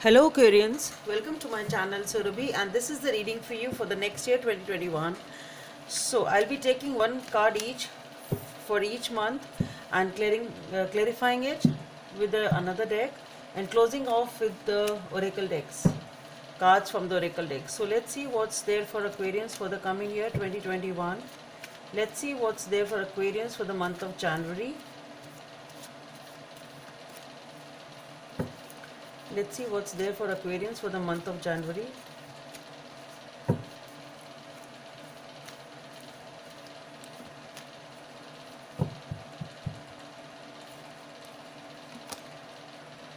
Hello Aquarians, welcome to my channel Surabhi, and this is the reading for you for the next year 2021. So I'll be taking one card each for each month and clarifying it with another deck and closing off with the oracle decks, cards from the oracle deck. So let's see what's there for Aquarians for the coming year 2021. Let's see what's there for Aquarians for the month of January. Let's see what's there for Aquarians for the month of January.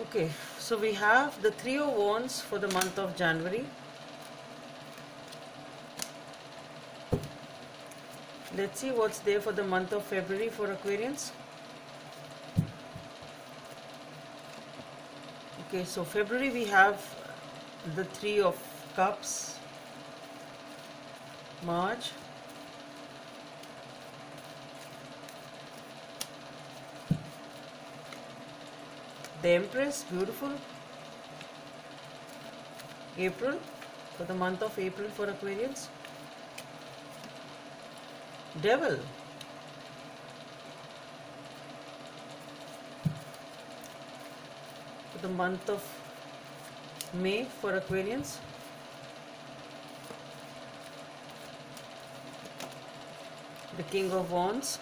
Okay, so we have the Three of Wands for the month of January. Let's see what's there for the month of February for Aquarians. Okay, so February we have the Three of Cups. March, the Empress, beautiful. April, for the month of April for Aquarians. Devil, for the month of May for Aquarians. The King of Wands,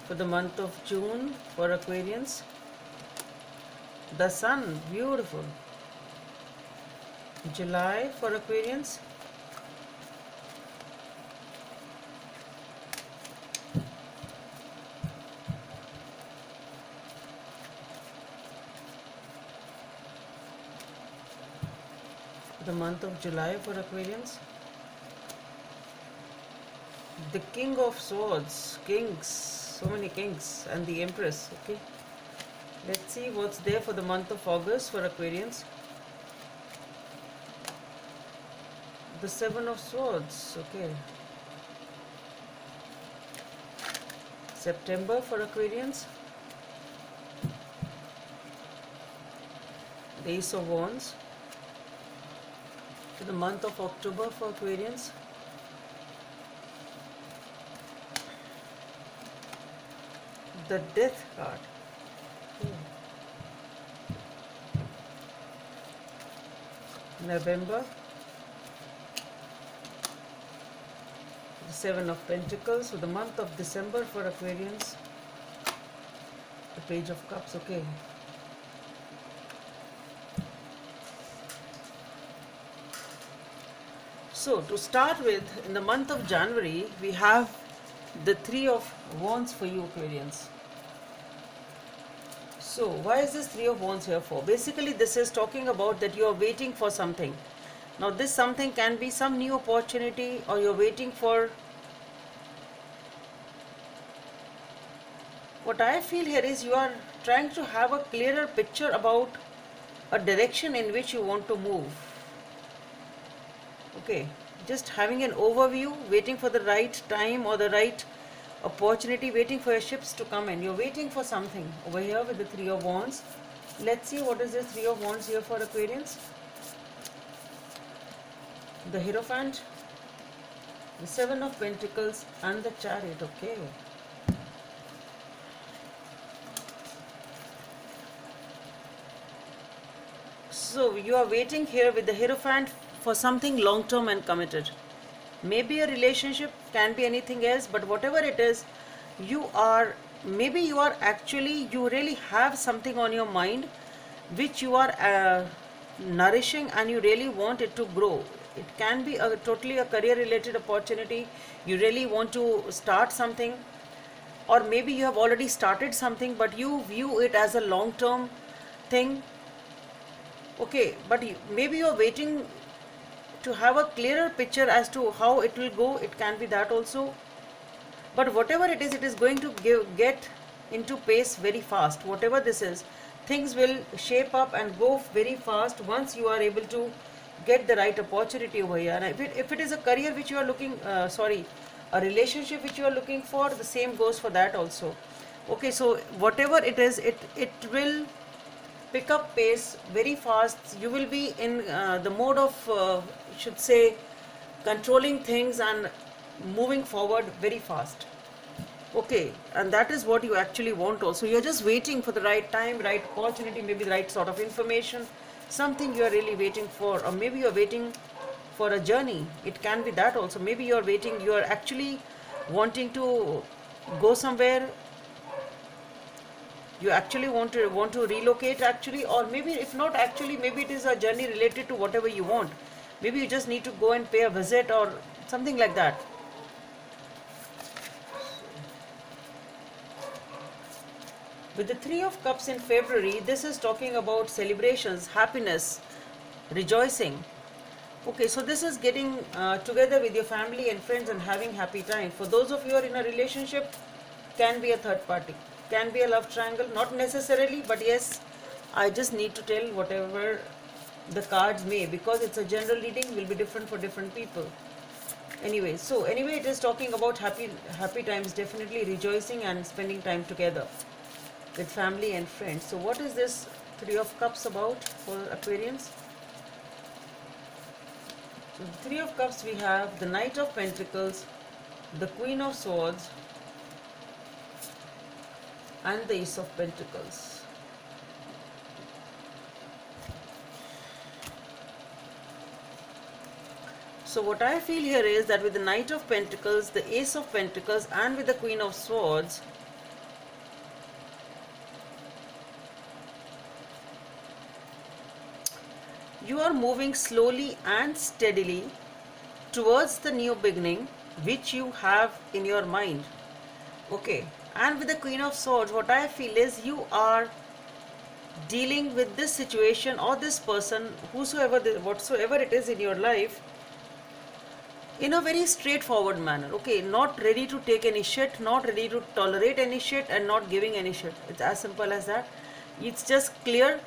for the month of June for Aquarians. The Sun, beautiful. July for Aquarians. The month of July for Aquarians. The King of Swords, kings, so many kings, and the Empress. Okay, let's see what's there for the month of August for Aquarians. The Seven of Swords. Okay, September for Aquarians. The Ace of Wands. For the month of October for Aquarians. The Death card. November. The Seven of Pentacles. For the month of December for Aquarians. The Page of Cups. Okay. So to start with, in the month of January, we have the Three of Wands for you Aquarians. So why is this Three of Wands here for? Basically this is talking about that you are waiting for something. Now this something can be some new opportunity, or you're waiting for, what I feel here is you are trying to have a clearer picture about a direction in which you want to move. Okay, just having an overview, waiting for the right time or the right opportunity, waiting for your ships to come in. You're waiting for something over here with the Three of Wands. Let's see what is the Three of Wands here for Aquarians. The Hierophant, the Seven of Pentacles, and the Chariot. Okay. So you are waiting here with the Hierophant for something long-term and committed. Maybe a relationship, can be anything else, but whatever it is, you are, maybe you are actually, you really have something on your mind which you are nourishing, and you really want it to grow. It can be totally a career related opportunity. You really want to start something, or maybe you have already started something but you view it as a long-term thing. Okay, but maybe you are waiting to have a clearer picture as to how it will go. It can be that also, but whatever it is going to get into pace very fast. Whatever this is, things will shape up and go very fast once you are able to get the right opportunity over here. And if it is a career which you are looking, a relationship which you are looking for, the same goes for that also. Okay, so whatever it is, it will pick up pace very fast. You will be in the mode of should say controlling things and moving forward very fast. Okay, and that is what you actually want also. You're just waiting for the right time, right opportunity, maybe the right sort of information, something you're really waiting for. Or maybe you're waiting for a journey. It can be that also. Maybe you're waiting, you're actually wanting to go somewhere. You actually want to relocate actually, or maybe if not actually, maybe it is a journey related to whatever you want. Maybe you just need to go and pay a visit or something like that. With the Three of Cups in February, this is talking about celebrations, happiness, rejoicing. Okay, so this is getting together with your family and friends and having happy time. For those of you who are in a relationship, can be a third party, can be a love triangle, not necessarily, but yes, I just need to tell whatever the cards may, because it's a general reading, will be different for different people. Anyway, so anyway, it is talking about happy times, definitely rejoicing and spending time together with family and friends. So what is this Three of Cups about for Aquarians? So the Three of Cups, we have the Knight of Pentacles, the Queen of Swords, and the Ace of Pentacles. So what I feel here is that with the Knight of Pentacles, the Ace of Pentacles, and with the Queen of Swords, you are moving slowly and steadily towards the new beginning which you have in your mind. Okay, and with the Queen of Swords, what I feel is you are dealing with this situation or this person, whatsoever it is in your life, in a very straightforward manner. Okay, not ready to take any shit, not ready to tolerate any shit, and not giving any shit. It's as simple as that. It's just clear,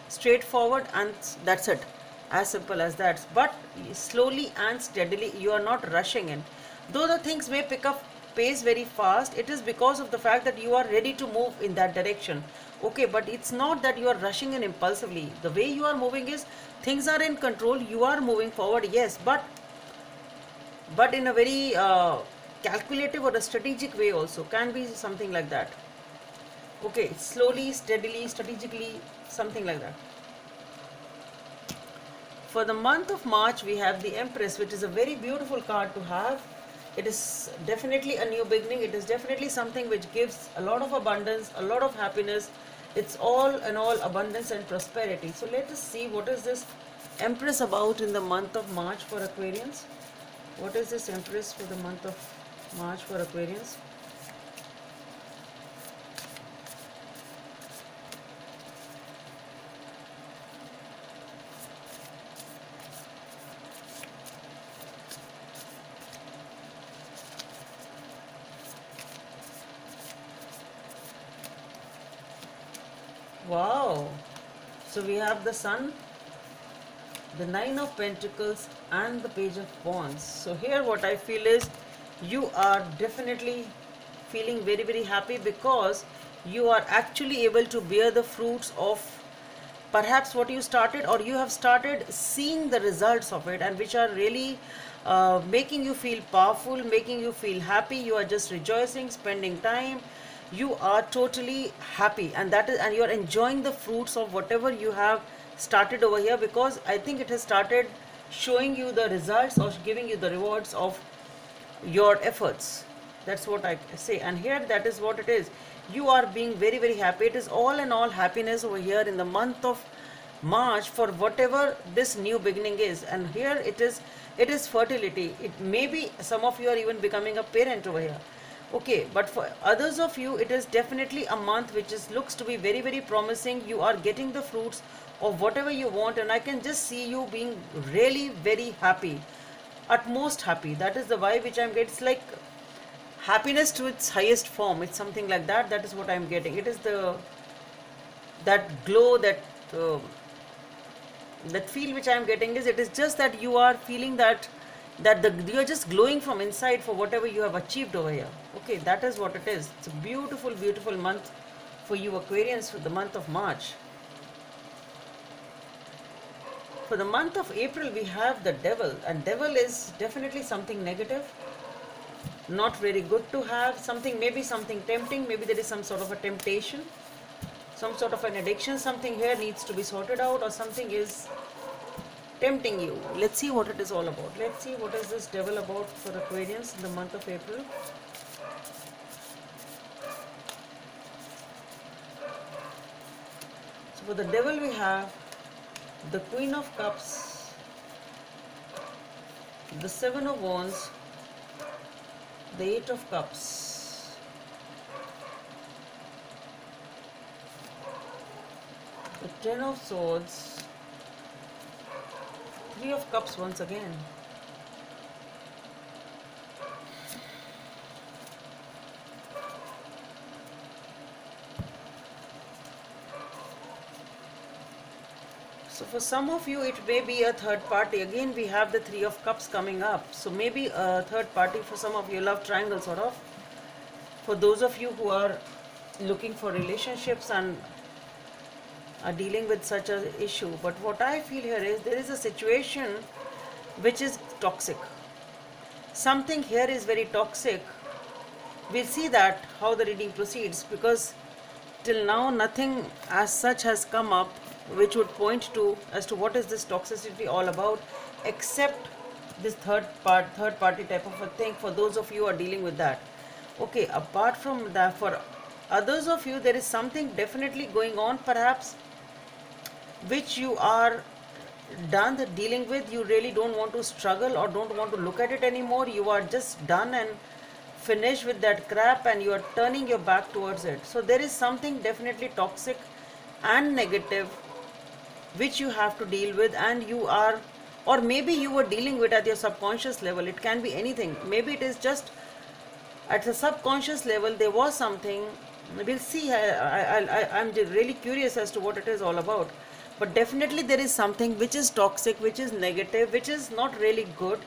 straightforward, and that's it. As simple as that. But slowly and steadily, you are not rushing in. Though the things may pick up pace very fast, it is because of the fact that you are ready to move in that direction. Okay, but it's not that you are rushing in impulsively. The way you are moving is things are in control, you are moving forward, yes, but in a very calculative or a strategic way also, can be something like that. Okay, slowly, steadily, strategically, something like that. For the month of March, we have the Empress, which is a very beautiful card to have. It is definitely a new beginning. It is definitely something which gives a lot of abundance, a lot of happiness. It's all in all abundance and prosperity. So let us see what is this Empress about in the month of March for Aquarians. What is this Empress for the month of March for Aquarians? Wow. So we have the Sun, the Nine of Pentacles, and the Page of Wands. So here what I feel is you are definitely feeling very, very happy because you are actually able to bear the fruits of perhaps what you started, or you have started seeing the results of it, and which are really making you feel powerful, making you feel happy. You are just rejoicing, spending time. You are totally happy, and that is, and you are enjoying the fruits of whatever you have started over here, because I think it has started showing you the results or giving you the rewards of your efforts. That's what I say. And here that is what it is. You are being very, very happy. It is all in all happiness over here in the month of March for whatever this new beginning is. And here it is fertility. It may be some of you are even becoming a parent over here. Okay, but for others of you, it is definitely a month which looks to be very, very promising. You are getting the fruits of whatever you want, and I can just see you being really very happy, utmost happy. That is the vibe which I'm getting. It's like happiness to its highest form. It's something like that. That is what I'm getting. It is that glow, that feel which I'm getting is, it is just that you are feeling that that you're just glowing from inside for whatever you have achieved over here. Okay, that is what it is. It's a beautiful, beautiful month for you Aquarians for the month of March. For the month of April, we have the devil, and devil is definitely something negative, not very good to have, something, maybe something tempting, maybe there is some sort of a temptation, some sort of an addiction, something here needs to be sorted out, or something is tempting you. Let's see what it is all about. Let's see what is this devil about for Aquarians in the month of April. So for the devil we have the Queen of Cups, the Seven of Wands, the Eight of Cups, the Ten of Swords, Three of Cups once again. So for some of you, it may be a third party. Again, we have the Three of Cups coming up. So maybe a third party for some of you, love triangle sort of. For those of you who are looking for relationships and are dealing with such an issue. But what I feel here is there is a situation which is toxic. Something here is very toxic. We'll see that how the reading proceeds, because till now nothing as such has come up which would point to as to what is this toxicity all about, except this third party type of a thing for those of you who are dealing with that. Okay, apart from that, for others of you, there is something definitely going on perhaps which you are done dealing with. You really don't want to struggle or don't want to look at it anymore. You are just done and finished with that crap, and you are turning your back towards it. So there is something definitely toxic and negative which you have to deal with, and you are, or maybe you were dealing with at your subconscious level. It can be anything. Maybe it is just at the subconscious level there was something. We'll see. I'm really curious as to what it is all about. But definitely there is something which is toxic, which is negative, which is not really good,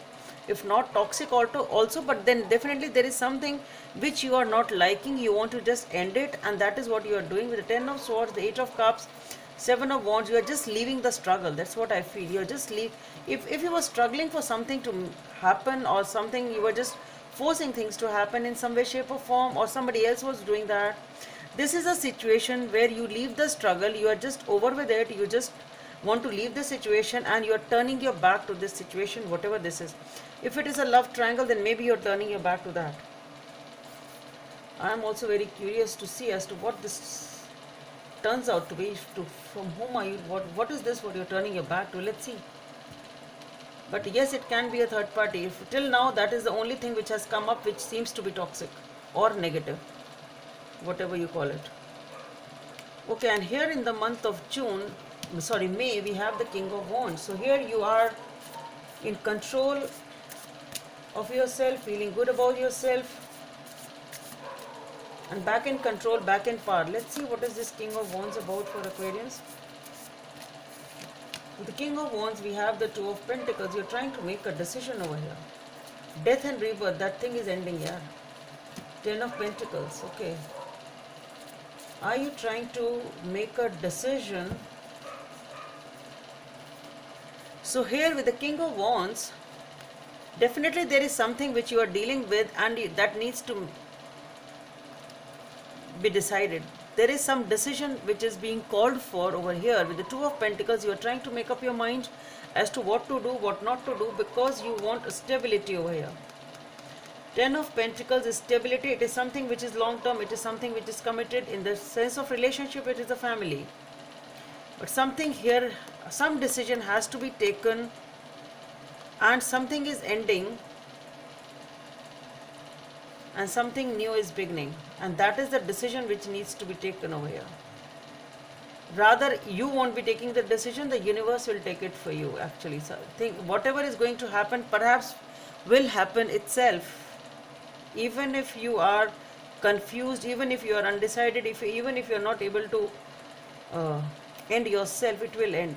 if not toxic also, but then definitely there is something which you are not liking. You want to just end it, and that is what you are doing with the Ten of Swords, the Eight of Cups, Seven of Wands. You are just leaving the struggle. That's what I feel. You are just if you were struggling for something to happen, or something, you were just forcing things to happen in some way, shape or form, or somebody else was doing that. This is a situation where you leave the struggle, you are just over with it, you just want to leave the situation, and you are turning your back to this situation, whatever this is. If it is a love triangle, then maybe you are turning your back to that. I am also very curious to see as to what this turns out to be. From whom are you, what is this, what you are turning your back to? Let's see. But yes, it can be a third party. If till now that is the only thing which has come up, which seems to be toxic or negative, whatever you call it. Okay, and here in the month of May, we have the King of Wands. So here you are in control of yourself, feeling good about yourself, and back in control, back in power. Let's see what is this King of Wands about for Aquarians. With the King of Wands, we have the Two of Pentacles. You're trying to make a decision over here. Death and rebirth, that thing is ending, yeah. Ten of Pentacles, okay. Are you trying to make a decision? So here with the King of Wands, definitely there is something which you are dealing with, and that needs to be decided. There is some decision which is being called for over here. With the Two of Pentacles, you are trying to make up your mind as to what to do, what not to do, because you want stability over here. Ten of Pentacles is stability. It is something which is long term. It is something which is committed. In the sense of relationship, it is a family. But something here, some decision has to be taken, and something is ending and something new is beginning, and that is the decision which needs to be taken over here. Rather, you won't be taking the decision, the universe will take it for you actually. So think whatever is going to happen perhaps will happen itself. Even if you are confused, even if you are undecided, even if you are not able to end yourself, it will end.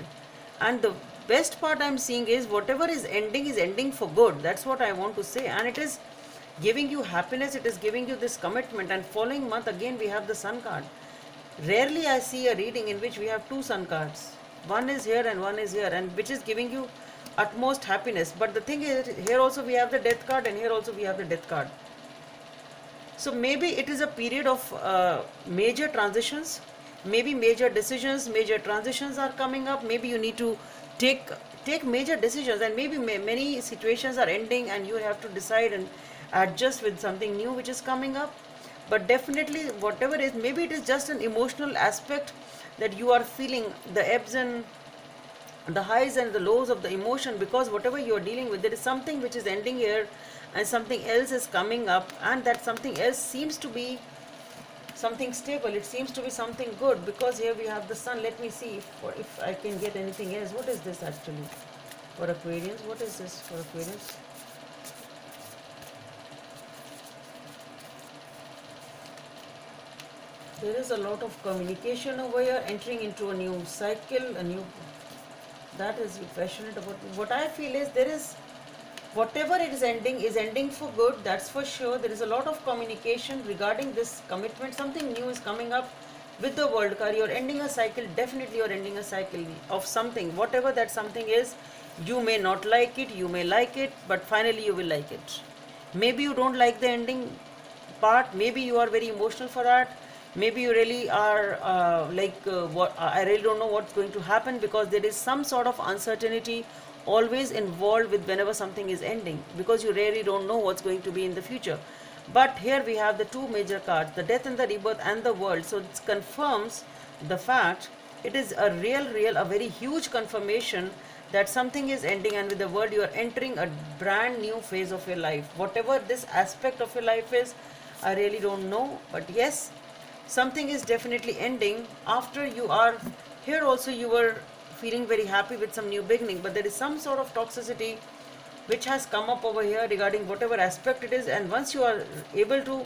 And best part I'm seeing is whatever is ending for good. That's what I want to say. And it is giving you happiness, it is giving you this commitment. And following month again we have the sun card. Rarely I see a reading in which we have two sun cards. One is here and one is here, and which is giving you utmost happiness. But the thing is, here also we have the death card and here also we have the death card. So maybe it is a period of major transitions, maybe major decisions, major transitions are coming up. Maybe you need to take major decisions, and maybe many situations are ending and you have to decide and adjust with something new which is coming up. But definitely whatever is, maybe it is just an emotional aspect that you are feeling the ebbs and the highs and the lows of the emotion, because whatever you are dealing with, there is something which is ending here and something else is coming up, and that something else seems to be something stable, it seems to be something good, because here we have the sun. Let me see if I can get anything else. What is this actually for Aquarians? What is this for Aquarians? There is a lot of communication over here, entering into a new cycle, a new, that is passionate about. What I feel is there is, whatever it is ending for good, that's for sure. There is a lot of communication regarding this commitment. Something new is coming up with the world card. You're ending a cycle, definitely you're ending a cycle of something. Whatever that something is, you may not like it, you may like it, but finally you will like it. Maybe you don't like the ending part, maybe you are very emotional for that. Maybe you really are I really don't know what's going to happen, because there is some sort of uncertainty always involved with whenever something is ending, because you really don't know what's going to be in the future. But here we have the two major cards, the death and the rebirth and the world. So it confirms the fact, it is a a very huge confirmation that something is ending, and with the world you are entering a brand new phase of your life. Whatever this aspect of your life is, I really don't know, but yes, something is definitely ending. After you are here also, you were feeling very happy with some new beginning, but there is some sort of toxicity which has come up over here regarding whatever aspect it is, and once you are able to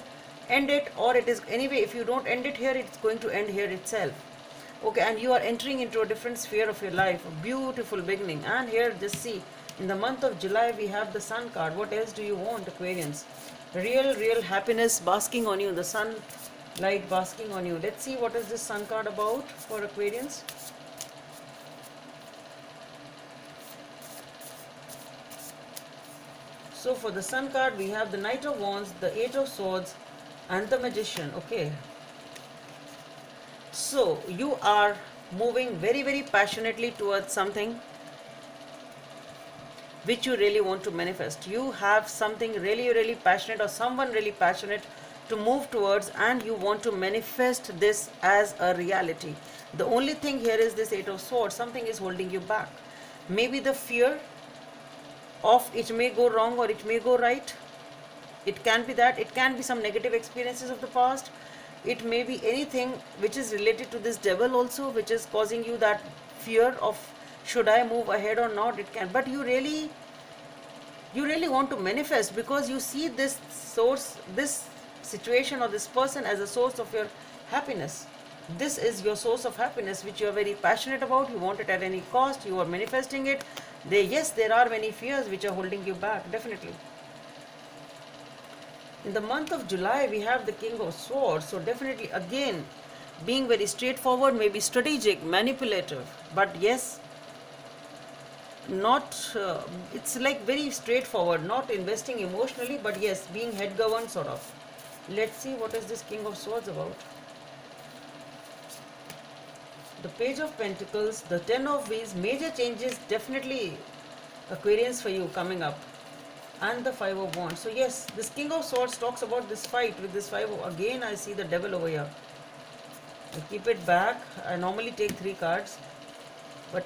end it, or it is anyway, if you don't end it here, it's going to end here itself. Okay, and you are entering into a different sphere of your life, a beautiful beginning. And here, just see, in the month of July we have the sun card. What else do you want, Aquarians? Real happiness basking on you, the sun light basking on you. Let's see what is this sun card about for Aquarians. So for the sun card we have the Knight of Wands, the Eight of Swords and the Magician. Okay, so you are moving very passionately towards something which you really want to manifest. You have something really passionate, or someone really passionate to move towards, and you want to manifest this as a reality. The only thing here is this Eight of Swords. Something is holding you back. Maybe the fear of it may go wrong or it may go right. It can be that. It can be some negative experiences of the past. It may be anything which is related to this devil also, which is causing you that fear of, should I move ahead or not? It can, but you really want to manifest, because you see this source, this situation or this person as a source of your happiness. This is your source of happiness which you are very passionate about. You want it at any cost. You are manifesting it. Yes, there are many fears which are holding you back, definitely. In the month of July we have the King of Swords. So definitely again being very straightforward, maybe strategic, manipulative, but yes, not it's like very straightforward, not investing emotionally, but yes, being head governed sort of. Let's see what is this King of Swords about. The Page of Pentacles, the Ten of Wands, major changes definitely, Aquarians, for you coming up, and the Five of Wands. So yes, this King of Swords talks about this fight with this Five of, again I see the devil over here. I keep it back. I normally take 3 cards, but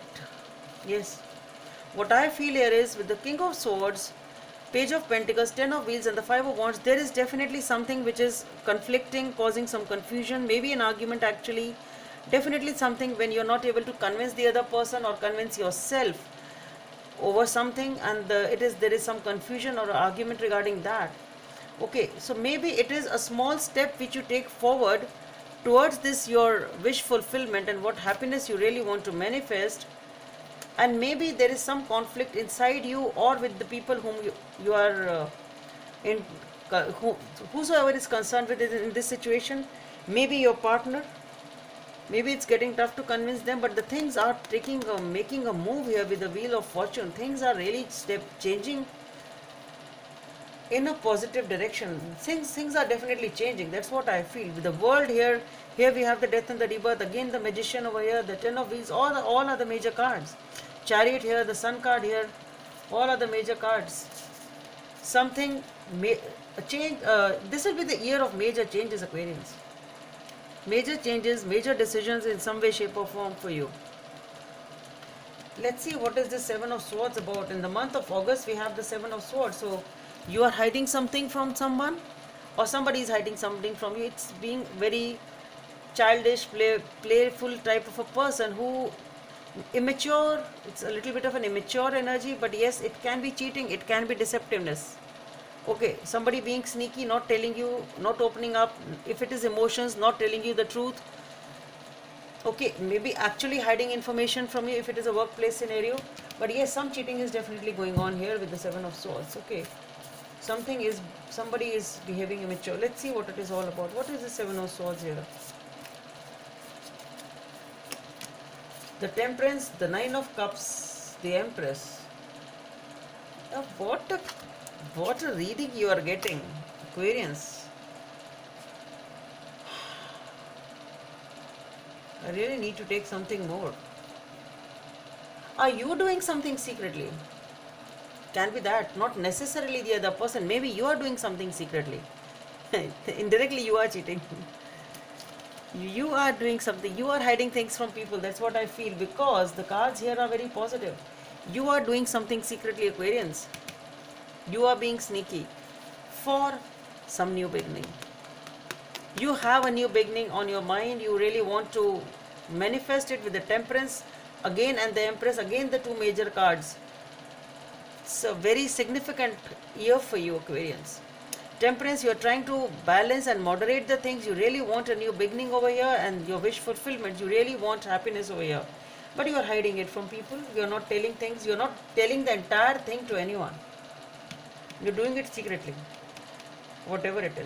yes, what I feel here is with the King of Swords, Page of Pentacles, Ten of Wheels and the Five of Wands, there is definitely something which is conflicting, causing some confusion, maybe an argument actually. Definitely something when you're not able to convince the other person or convince yourself over something, and there is some confusion or argument regarding that. Okay, so maybe it is a small step which you take forward towards this your wish fulfillment and what happiness you really want to manifest. and maybe there is some conflict inside you or with the people whom you are in who, whosoever is concerned with it in this situation, maybe your partner. Maybe it's getting tough to convince them, but the things are making a move here with the wheel of fortune. Things are really changing in a positive direction. Things are definitely changing. That's what I feel. With the world here, here we have the death and the rebirth. Again, the magician over here, the ten of wheels. All are the major cards. Chariot here, the sun card here. All are the major cards. Something a change. This will be the year of major changes, Aquarians. Major changes, major decisions in some way, shape, or form for you. Let's see what is this Seven of Swords about. In the month of August, we have the Seven of Swords. So you are hiding something from someone, or somebody is hiding something from you. It's being very childish, playful type of a person who immature. It's a little bit of an immature energy, but yes, it can be cheating, it can be deceptiveness. Okay, somebody being sneaky, not telling you, not opening up. If it is emotions, not telling you the truth. Okay, maybe actually hiding information from you if it is a workplace scenario. But yes, some cheating is definitely going on here with the Seven of Swords. Okay, somebody is behaving immature. Let's see what it is all about. What is the Seven of Swords here? The Temperance, the Nine of Cups, the Empress. What a reading you are getting, Aquarians. I really need to take something more. Are you doing something secretly? Can be that, not necessarily the other person. Maybe you are doing something secretly. Indirectly, you are cheating. You are doing something. You are hiding things from people. That's what I feel, because the cards here are very positive. You are doing something secretly, Aquarians. You are being sneaky for some new beginning. You have a new beginning on your mind. You really want to manifest it with the Temperance again and the Empress, again the two major cards. It's a very significant year for you, Aquarians. Temperance, you are trying to balance and moderate the things. You really want a new beginning over here, and your wish fulfillment. You really want happiness over here, but you are hiding it from people. You are not telling things. You are not telling the entire thing to anyone. You're doing it secretly, whatever it is.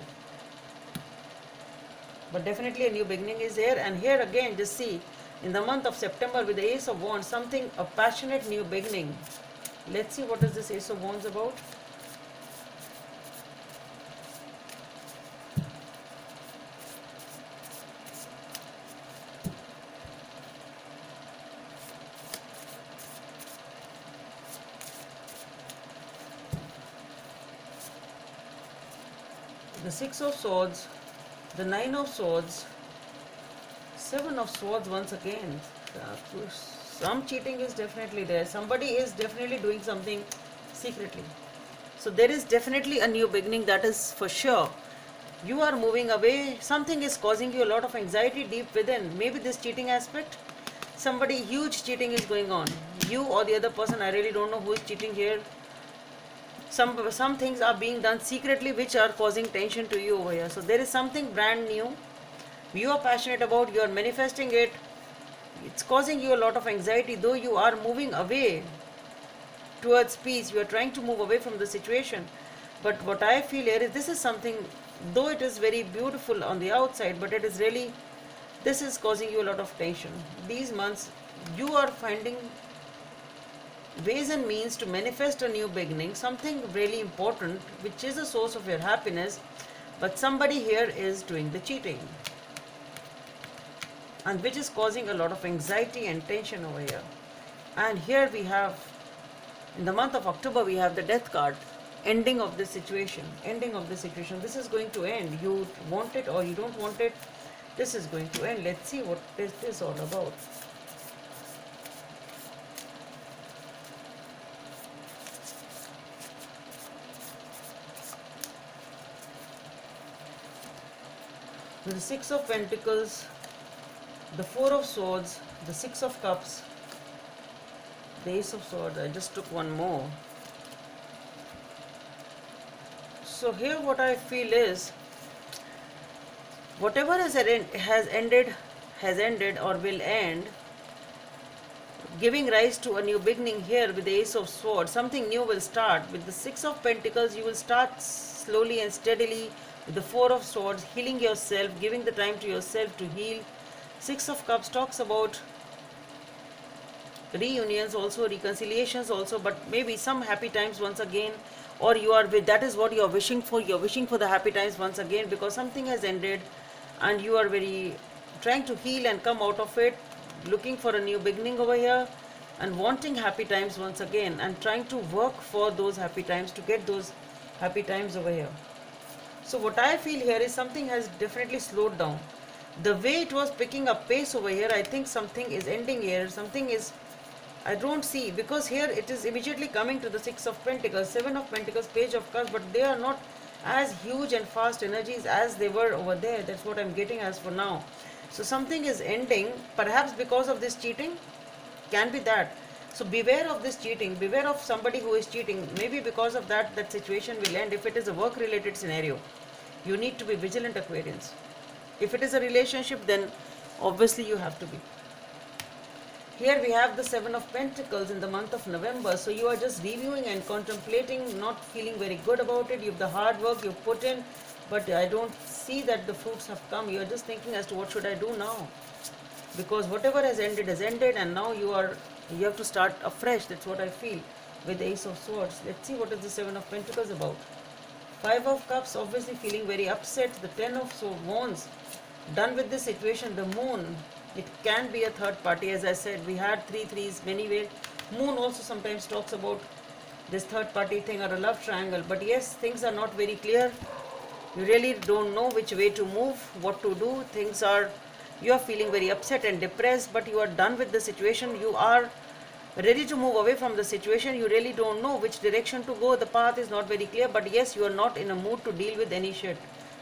But definitely a new beginning is there. And here again, just see, in the month of September with the Ace of Wands, something, a passionate new beginning. Let's see what is this Ace of Wands about. The Six of Swords, the Nine of Swords, Seven of Swords once again. Some cheating is definitely there. Somebody is definitely doing something secretly. So there is definitely a new beginning, that is for sure. You are moving away. Something is causing you a lot of anxiety deep within. Maybe this cheating aspect. Somebody, huge cheating is going on. You or the other person, I really don't know who is cheating here. Some things are being done secretly which are causing tension to you over here. So there is something brand new you are passionate about, you are manifesting it. It's causing you a lot of anxiety, though you are moving away towards peace. You are trying to move away from the situation. But what I feel here is, this is something, though it is very beautiful on the outside, but it is really, this is causing you a lot of tension. These months you are finding ways and means to manifest a new beginning, something really important, which is a source of your happiness, but somebody here is doing the cheating, and which is causing a lot of anxiety and tension over here. And here we have, in the month of October, we have the Death card, ending of this situation, ending of this situation. This is going to end. You want it or you don't want it, this is going to end. Let's see what this is all about. The Six of Pentacles, the Four of Swords, the Six of Cups, the Ace of Swords. I just took one more. So here what I feel is, whatever has ended or will end, giving rise to a new beginning here with the Ace of Swords. Something new will start. With the Six of Pentacles, you will start slowly and steadily. With the Four of Swords, healing yourself, giving the time to yourself to heal. Six of Cups talks about reunions also, reconciliations also, but maybe some happy times once again, or you are with, that is what you are wishing for. You are wishing for the happy times once again because something has ended and you are very trying to heal and come out of it, looking for a new beginning over here and wanting happy times once again and trying to work for those happy times to get those happy times over here. So what I feel here is something has definitely slowed down. The way it was picking up pace over here, I think something is ending here. Something is, I don't see, because here it is immediately coming to the Six of Pentacles, Seven of Pentacles, Page of Cups, but they are not as huge and fast energies as they were over there. That's what I'm getting as for now. So something is ending, perhaps because of this cheating, can be that. So beware of this cheating, beware of somebody who is cheating. Maybe because of that, that situation will end. If it is a work-related scenario, you need to be vigilant, Aquarians. If it is a relationship, then obviously you have to be. Here we have the Seven of Pentacles in the month of November. So you are just reviewing and contemplating, not feeling very good about it. You have the hard work you put in, but I don't see that the fruits have come. You are just thinking as to what should I do now? Because whatever has ended and now you have to start afresh. That's what I feel with the Ace of Swords. Let's see what is the Seven of Pentacles about. Five of Cups, obviously feeling very upset. The Ten of Wands, done with this situation. The Moon, it can be a third party. As I said, we had three threes many ways. Moon also sometimes talks about this third party thing or a love triangle. But yes, things are not very clear. You really don't know which way to move, what to do. You are feeling very upset and depressed, but you are done with the situation. You are ready to move away from the situation. You really don't know which direction to go. The path is not very clear, but yes, you are not in a mood to deal with any shit.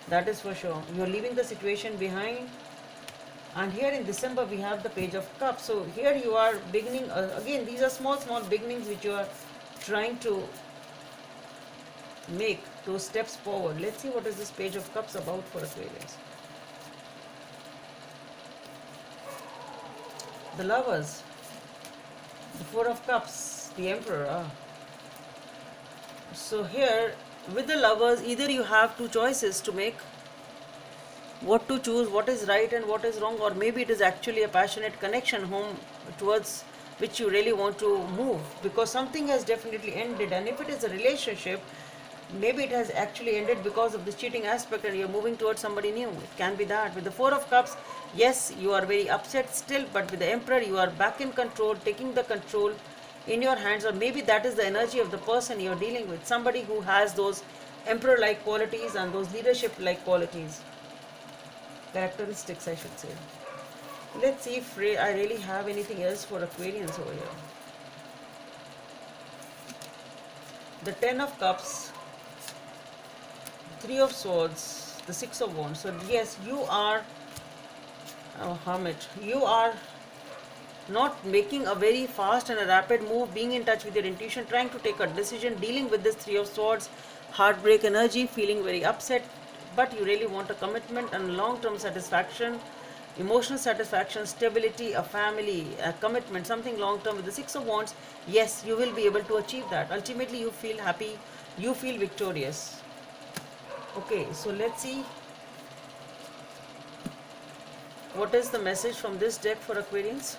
That is for sure. You are leaving the situation behind. And here in December we have the Page of Cups. So here you are beginning, again these are small beginnings which you are trying to make those steps forward. Let's see what is this Page of Cups about for Aquarius. The Lovers, the Four of Cups, the Emperor. So here with the Lovers, either you have two choices to make, what to choose, what is right and what is wrong, or maybe it is actually a passionate connection home towards which you really want to move, because something has definitely ended. And if it is a relationship, maybe it has actually ended because of this cheating aspect and you're moving towards somebody new. It can be that. With the Four of Cups, yes, you are very upset still, but with the Emperor, you are back in control, taking the control in your hands, or maybe that is the energy of the person you're dealing with, somebody who has those Emperor-like qualities and those leadership-like qualities. Characteristics, I should say. Let's see if I really have anything else for Aquarians over here. The Ten of Cups, Three of Swords, the Six of Wands. So yes, you are a hermit. You are not making a very fast and a rapid move, being in touch with your intuition, trying to take a decision, dealing with this Three of Swords, heartbreak energy, feeling very upset, but you really want a commitment and long-term satisfaction, emotional satisfaction, stability, a family, a commitment, something long-term. With the Six of Wands, yes, you will be able to achieve that. Ultimately, you feel happy, you feel victorious. Okay, so let's see what is the message from this deck for Aquarians.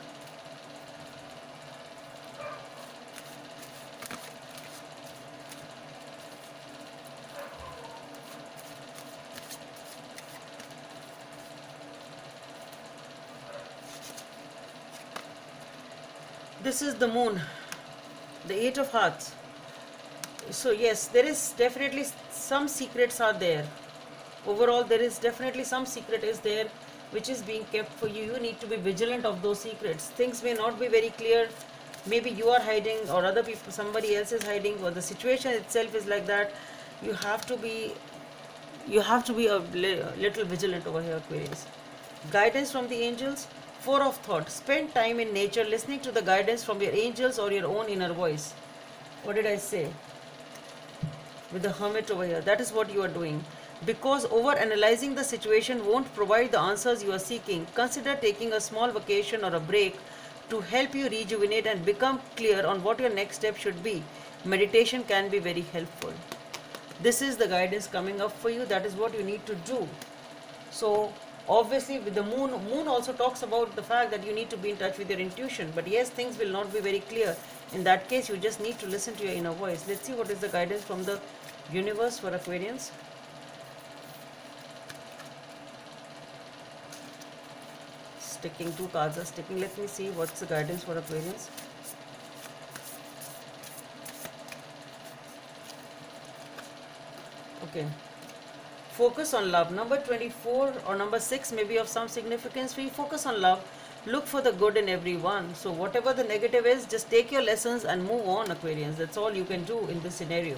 This is the Moon, the Eight of Hearts. So yes, there is definitely some secrets are there. Overall, there is definitely some secret is there which is being kept for you. You need to be vigilant of those secrets. Things may not be very clear. Maybe you are hiding, or other people, somebody else is hiding, or the situation itself is like that. You have to be a little vigilant over here, Aquarius. Guidance from the angels. Four of Thoughts. Spend time in nature, listening to the guidance from your angels or your own inner voice. What did I say? With the Hermit over here, that is what you are doing. Because over-analyzing the situation won't provide the answers you are seeking. Consider taking a small vacation or a break to help you rejuvenate and become clear on what your next step should be, meditation can be very helpful. This is the guidance coming up for you. That is what you need to do. So obviously with the moon also talks about the fact that you need to be in touch with your intuition. But yes, things will not be very clear. In that case, you just need to listen to your inner voice. Let's see what is the guidance from the universe for Aquarians. Sticking, two cards are sticking. Let me see what's the guidance for Aquarians. Okay. Focus on love. Number 24 or number 6 may be of some significance for you. Focus on love. Look for the good in everyone. So whatever the negative is, just take your lessons and move on, Aquarians. That's all you can do in this scenario.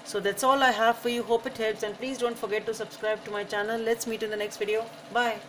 So that's all I have for you. Hope it helps, and please don't forget to subscribe to my channel. Let's meet in the next video. Bye.